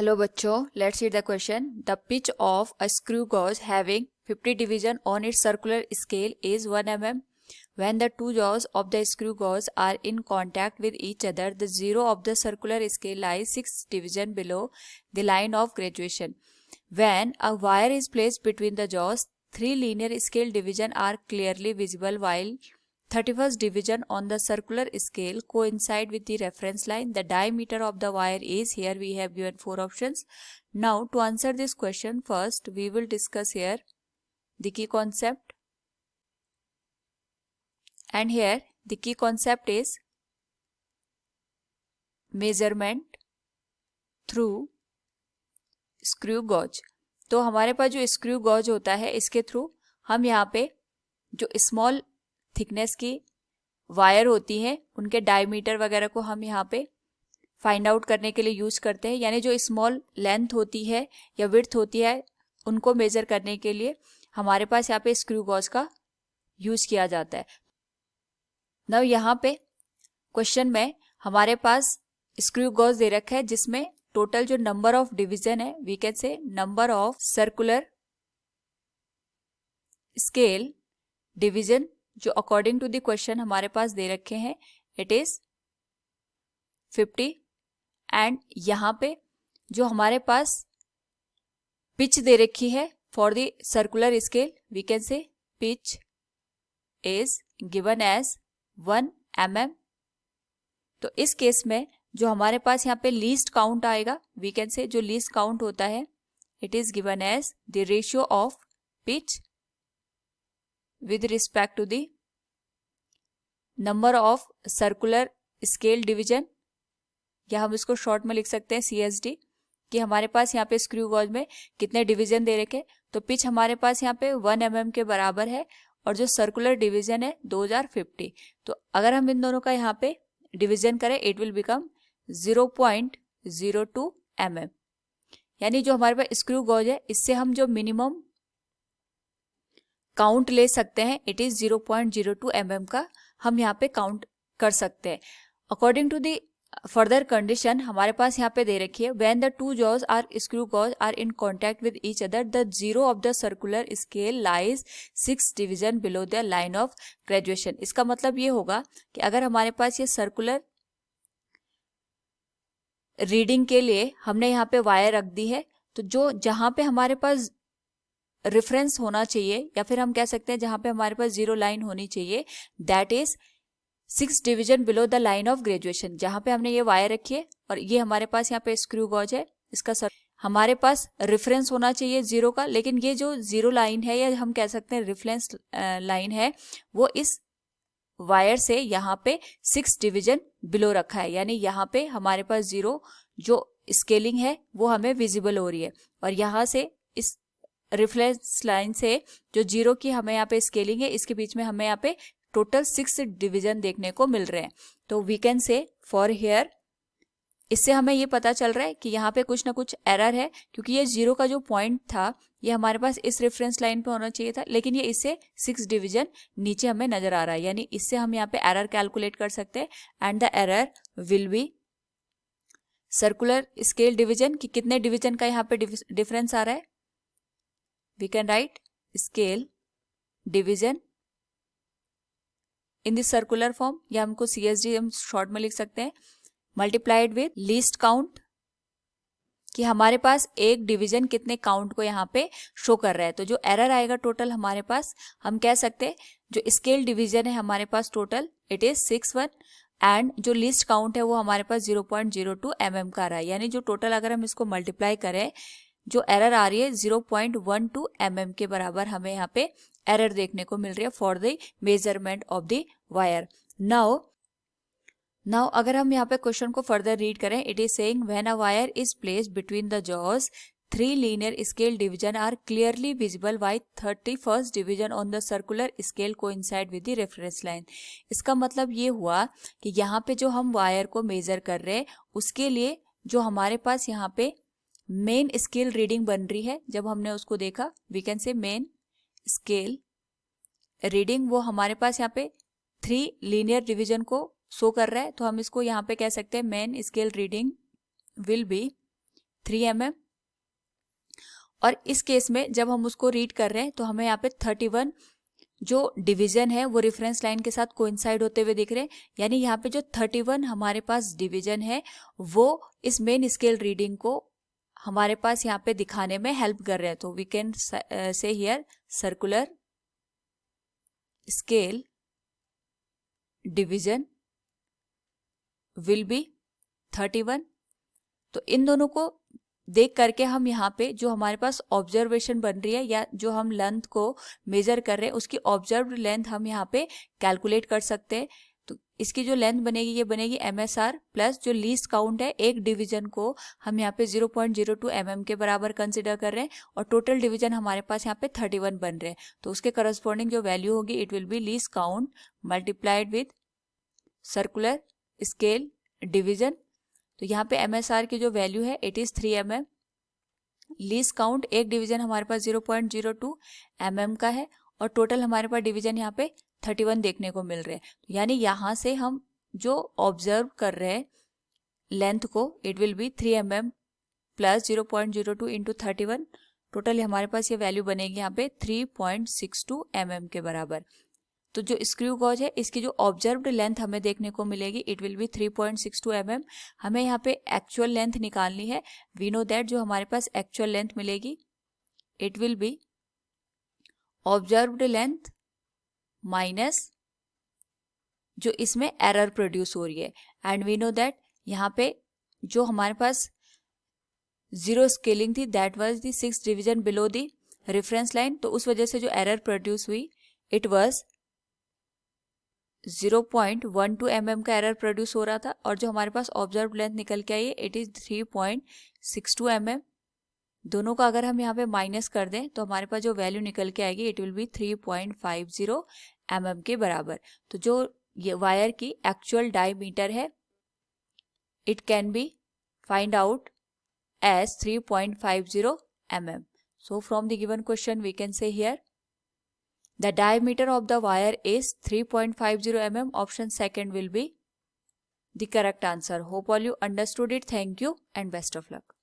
Hello बच्चों, let's read the question. The pitch of a screw gauge having 50 division on its circular scale is 1 mm. When the two jaws of the screw gauge are in contact with each other, the zero of the circular scale lies 6 division below the line of graduation. When a wire is placed between the jaws, 3 linear scale division are clearly visible while 31st division on the circular scale coincide with the reference line. The diameter of the wire is, here we have given 4 options. Now to answer this question, first we will discuss here the key concept, and here the key concept is measurement through screw gauge. तो हमारे पास जो screw gauge होता है, इसके through हम यहाँ पे जो स्मॉल थिकनेस की वायर होती है उनके डायमीटर वगैरह को हम यहाँ पे फाइंड आउट करने के लिए यूज करते हैं, यानी जो स्मॉल लेंथ होती है या विड्थ होती है उनको मेजर करने के लिए हमारे पास यहाँ पे स्क्रू गॉज का यूज किया जाता है। नाउ यहाँ पे क्वेश्चन में हमारे पास स्क्रू गॉज दे रखा है जिसमें टोटल जो नंबर ऑफ डिवीजन है, we can say number of circular scale division जो अकॉर्डिंग टू द क्वेश्चन हमारे पास दे रखे हैं, इट इज 50। एंड यहाँ पे जो हमारे पास पिच दे रखी है for the circular scale, we can say pitch is given as 1 mm। तो इस केस में जो हमारे पास यहाँ पे लीस्ट काउंट आएगा, वी कैन से जो लीस्ट काउंट होता है, it is given as the ratio of pitch with respect to the number of circular scale division, या हम इसको शॉर्ट में लिख सकते हैं CSD, कि हमारे पास यहाँ पे स्क्रू गॉज में कितने डिवीजन दे रखे। तो पिच हमारे पास यहाँ पे 1 mm के बराबर है और जो सर्कुलर डिवीजन है 2050। तो अगर हम इन दोनों का यहाँ पे डिवीजन करें, इट विल बिकम 0.02 mm। यानी जो हमारे पास स्क्रू गॉज है इससे हम जो मिनिमम काउंट ले सकते हैं, इट इज 0.02 mm का हम यहाँ पे काउंट कर सकते हैं। According to the further condition हमारे पास यहाँ पे दे रखी है, when the two jaws are screw gauge are in contact with each other, the zero of the circular scale lies 6 division below the line of graduation. इसका मतलब ये होगा कि अगर हमारे पास ये सर्कुलर रीडिंग के लिए हमने यहाँ पे वायर रख दी है, तो जो जहां पे हमारे पास रेफरेंस होना चाहिए, या फिर हम कह सकते हैं जहां पे हमारे पास जीरो लाइन होनी चाहिए, that is 6 division below the line of graduation. जहां पे हमने ये वायर रखी है और ये हमारे पास यहाँ पे स्क्रू गॉज है, इसका हमारे पास रेफरेंस होना चाहिए जीरो का, लेकिन ये जो जीरो लाइन है या हम कह सकते हैं रेफरेंस लाइन है, वो इस वायर से यहाँ पे 6 डिवीजन बिलो रखा है। यानी यहाँ पे हमारे पास जीरो जो स्केलिंग है वो हमें विजिबल हो रही है, और यहाँ से इस रेफरेंस लाइन से जो जीरो की हमें यहाँ पे स्केलिंग है, इसके बीच में हमें यहाँ पे टोटल 6 डिवीजन देखने को मिल रहे हैं। तो we can say for here, इससे हमें ये पता चल रहा है कि यहाँ पे कुछ ना कुछ एरर है, क्योंकि ये जीरो का जो पॉइंट था ये हमारे पास इस रेफरेंस लाइन पे होना चाहिए था, लेकिन ये इससे 6 डिवीजन नीचे हमें नजर आ रहा है। यानी इससे हम यहाँ पे एरर कैलकुलेट कर सकते हैं, and the error will be circular scale division की कितने डिवीजन का यहाँ पे डिफरेंस आ रहा है। We can write scale division in the circular form, या हमको CSD हम शॉर्ट में लिख सकते हैं, मल्टीप्लाइड विद लीस्ट काउंट, कि हमारे पास एक डिवीजन कितने काउंट को यहाँ पे शो कर रहा है। तो जो एरर आएगा टोटल हमारे पास, हम कह सकते हैं जो स्केल डिवीजन है हमारे पास टोटल इट इज 61, एंड जो लीस्ट काउंट है वो हमारे पास 0.02 mm का आ रहा है। यानी जो टोटल अगर हम इसको मल्टीप्लाई करें, जो एरर आ रही है 0.12 mm के बराबर हमें यहाँ पे एरर देखने को मिल रही है for the measurement of the wire. Now अगर हम यहाँ पे क्वेश्चन को फर्दर रीड करें, it is saying when a wire is placed between the jaws 3 linear scale division are clearly visible by 31st division on the circular scale coincide with the reference line. इसका मतलब ये हुआ कि यहाँ पे जो हम वायर को मेजर कर रहे हैं उसके लिए जो हमारे पास यहाँ पे मेन स्केल रीडिंग बन रही है, जब हमने उसको देखा, we can say main scale reading वो हमारे पास यहाँ पे 3 लीनियर डिवीजन को शो कर रहा है। तो हम इसको यहाँ पे कह सकते हैं main scale reading will be 3 mm। और इस केस में जब हम उसको रीड कर रहे हैं तो हमें यहाँ पे 31 जो डिवीजन है वो रेफरेंस लाइन के साथ कोइंसाइड होते हुए दिख रहे हैं, यानी यहाँ पे जो 31 हमारे पास डिवीजन है वो इस मेन स्केल रीडिंग को हमारे पास यहाँ पे दिखाने में हेल्प कर रहे हैं। तो we can say here circular scale division will be 31। तो इन दोनों को देख करके हम यहाँ पे जो हमारे पास ऑब्जर्वेशन बन रही है या जो हम लेंथ को मेजर कर रहे हैं उसकी ऑब्जर्व्ड लेंथ हम यहाँ पे कैलकुलेट कर सकते हैं। तो इसकी जो लेंथ बनेगी ये बनेगी MSR प्लस जो लीस्ट काउंट है एक डिवीजन को हम यहाँ पे 0.02 mm के बराबर कंसिडर कर रहे हैं और टोटल डिवीजन हमारे पास यहाँ पे 31 बन रहे हैं। तो उसके करस्पॉन्डिंग जो वैल्यू होगी it will be least count multiplied with circular scale division. तो यहाँ पे MSR की जो वैल्यू है it is 3 mm। Least count एक डिवीजन हमारे पास 0.02 mm का है और टोटल हमारे पास डिवीजन यहाँ पे 31 देखने को मिल रहे हैं। तो यानी यहाँ से हम जो ऑब्जर्व कर रहे हैं लेंथ को it will be 3 mm plus 0.02 into 31। Total हमारे पास ये वैल्यू बनेगी यहाँ पे 3.62 mm के बराबर। तो जो स्क्रू गॉज है इसकी जो ऑब्जर्व्ड लेंथ हमें देखने को मिलेगी इट विल बी 3.62 mm। हमें यहाँ पे एक्चुअल लेंथ निकालनी है। वी नो दैट जो हमारे पास एक्चुअल लेंथ मिलेगी it will be observed length minus जो इसमें एरर प्रोड्यूस हो रही है। एंड वी नो दैट यहाँ पे जो हमारे पास जीरो स्केलिंग थी that was the 6th division below the reference line. तो उस वजह से जो एरर प्रोड्यूस हुई इट वाज 0.12 mm का एरर प्रोड्यूस हो रहा था और जो हमारे पास ऑब्जर्व लेंथ निकल के आई है इट इज 3.62 mm। दोनों का अगर हम यहाँ पे माइनस कर दें तो हमारे पास जो वैल्यू निकल के आएगी इट विल बी 3.50 mm के बराबर। तो जो ये वायर की एक्चुअल डायमीटर है it can be find out as 3.50 mm। So from the given question we can say here the diameter of the wire is 3.50 mm. Option second will be the correct answer. Hope all you understood it. Thank you and best of luck.